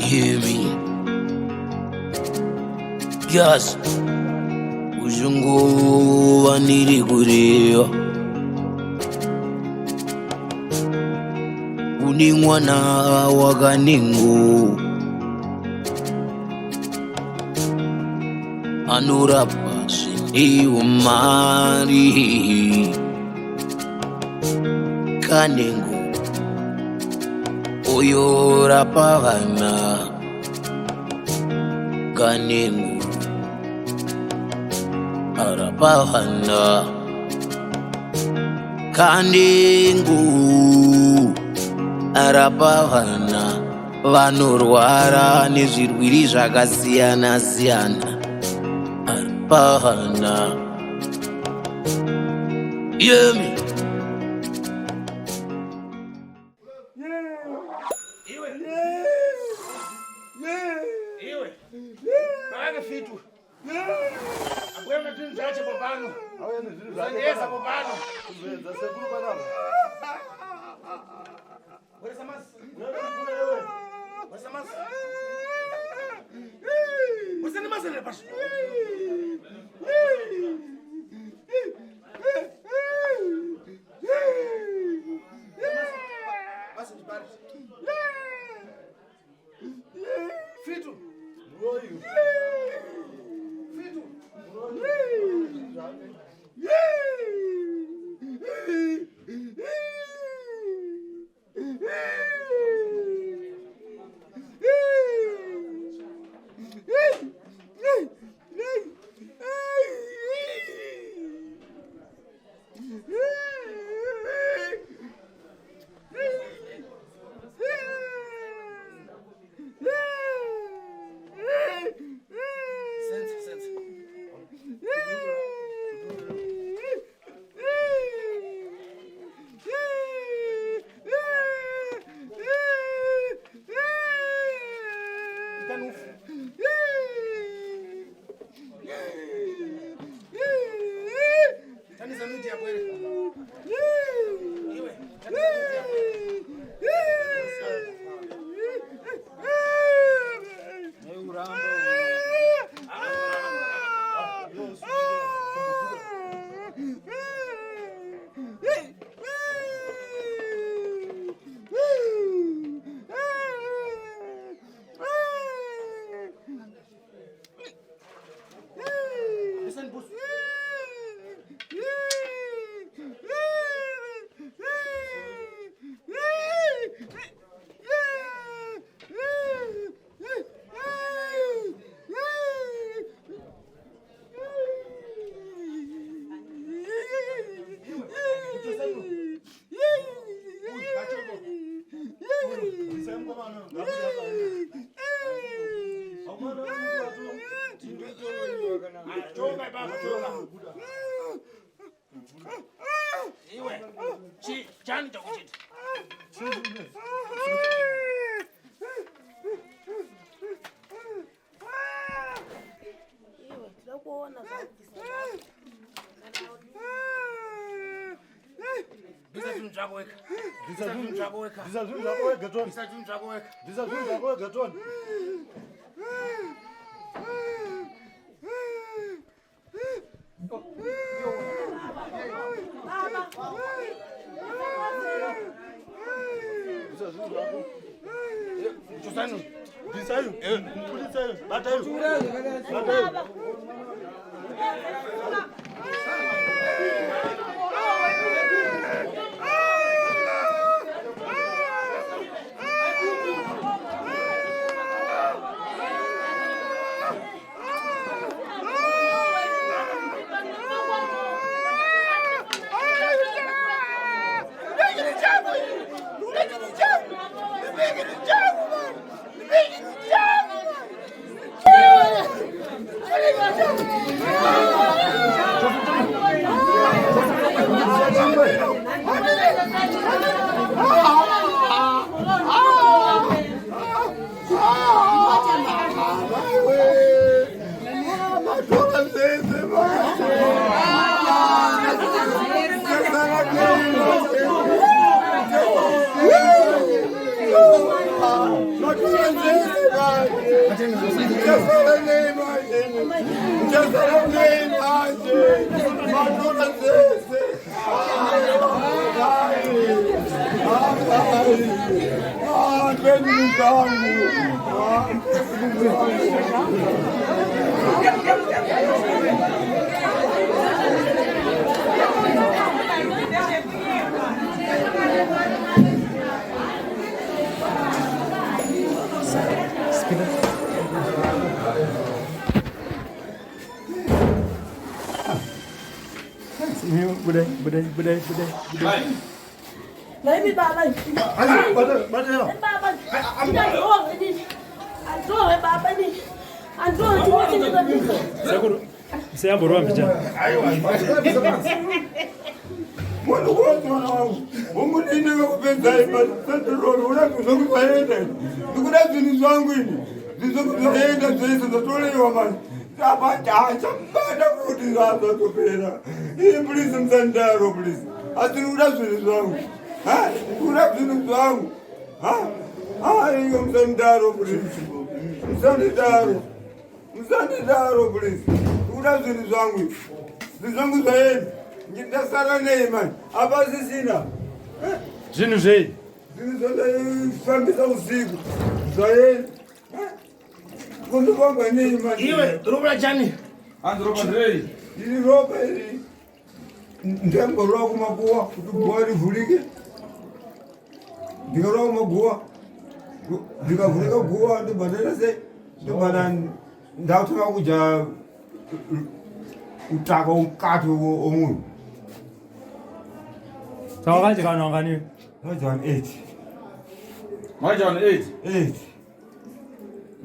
hear me? Yes, Ujungo Vaniri Gurio Uningwana Waganingo Anurapa Sindi Umari Kanengo Oyora Pavana Kanengo Arapavana Kanengo Arapavana vanorwara nezvirwiri zvakasiyana siyana. Arapavana yemi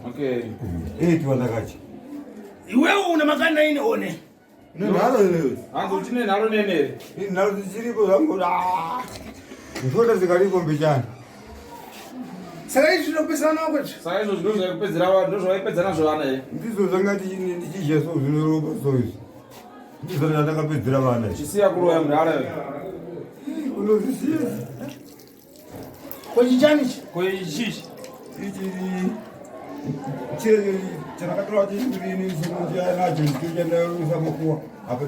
Okay. 8 wanakachi. Wewe una maganda ini one. Nalo leo. Angu chine nalo nene. Nalo chiripo zangu. Ndoto zikalipo mbijana. Sasa hizo zinopesa na kwacho. Sasa hizo zinaweza kupezera wa ndoto waipeza nazo wana. Ndizo zangati ndichijeso zvinoroba soizo. Ndizo nataka pedzera vana. Chisiya kuroya mndala. Unozisiya. Kwa chichani? Kwa chichi. Ichi chiri chakatoa chini simoja nacho kijana rusa makuwa. Hapa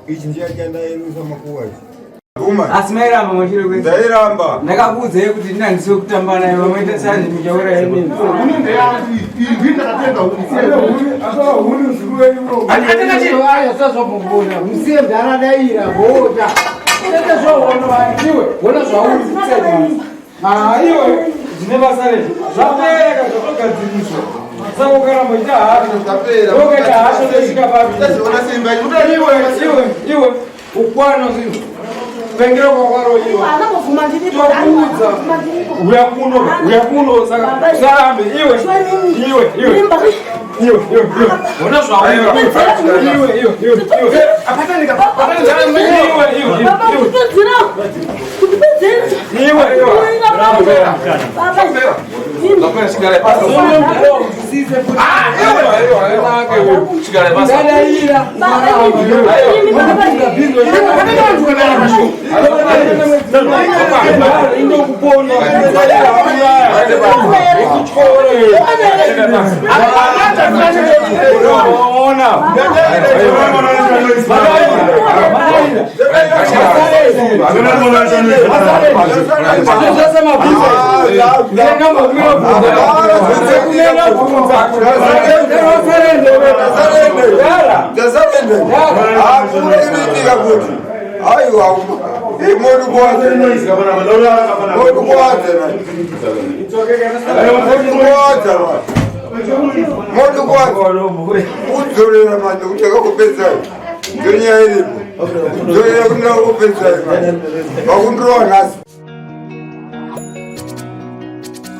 ichi njia kijana rusa makuwa ichi. Asimaira mama chiro kwezi. Ndairamba. Ndakakuudza kuti ndina ndiso kutamba naye vamwe sani muchaura yemi. Uninde yati ibinda katenga unisiye. Asa uni usiruwe. Ataka chiro ayo sasa kumbona. Musiye ndaradaira bota. Tete so wono wanjiwe. Wona zvauri tsedi. Iwe dzinebasa rechi. Zvapera zvakagadziriswa. Saka ukaramba ita hacho Tapera. Ukata hacho ndosvika papi. Tazona simba. Iwe ukwana zvinhu. Pengero kwakwaro iwe. Akavuma ndiri tokuudza uyakuno saka sarambe iwe ona zvauri apatanika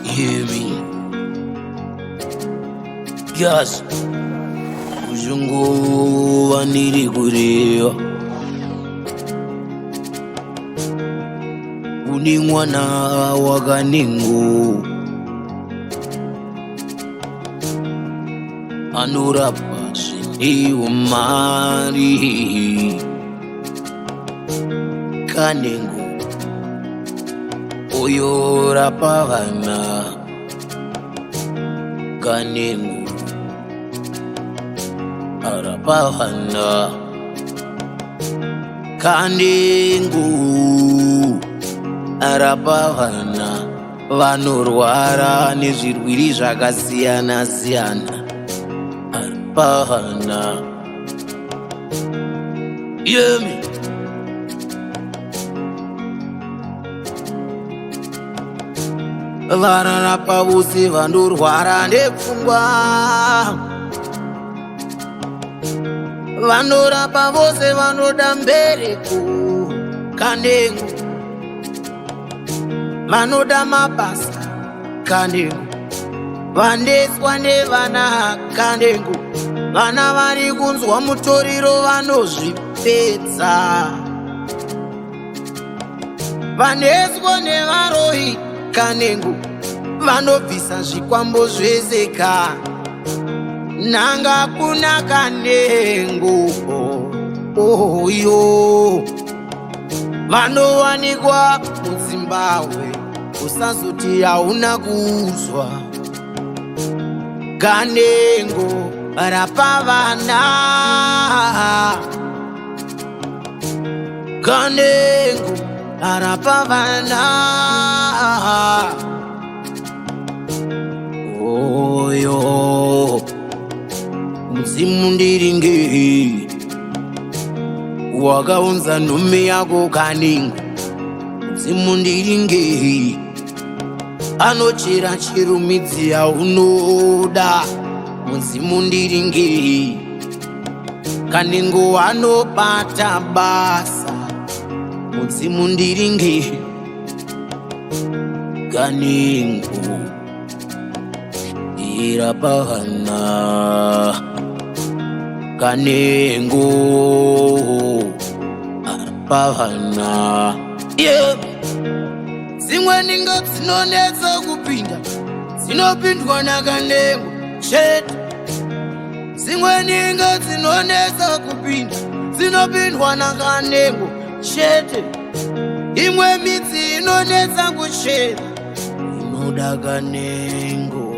Hear me. Yes. Uzungu waniri kurewa. Uni mwana wa Kanengo. Anurapa sindi umari. Kanengo. Oyo rapa vana. Kanengo. arapavana Kanengo arapavana vanorwara nezvirwiri zvakasiyana siyana arapavana yemi vararapa vose vanorwara nepfungwa vanorapa vose vanoda mbereko Kanengo vanoda mabasa Kanengo vandeswa nevana Kanengo vana vari kunzwa mutoriro vanozvipedza vandeswa nevarohi Kanengo vanobvisa zvikwambo zveseka nanga kuna Kanengo oyo vanowanikwa muZimbabwe usazoti hauna kuzwa Kanengo rapa vana Kanengo rapa vana oyo Muzimu ndiringe wakaunza nhume yako Kanengo Muzimu ndiringe anochera chero midzi yaunoda Muzimu ndiringe Kanengo anobata basa Muzimu ndiringe Kanengo irapavana Kanengo arapavana Zimwe ningo dzinonetsa kupinda dzinopindwa naKanengo chete Zimwe ningo dzinonetsa kupinda dzinopindwa naKanengo chete Imwe midzi inonetsa kuchera inoda Kanengo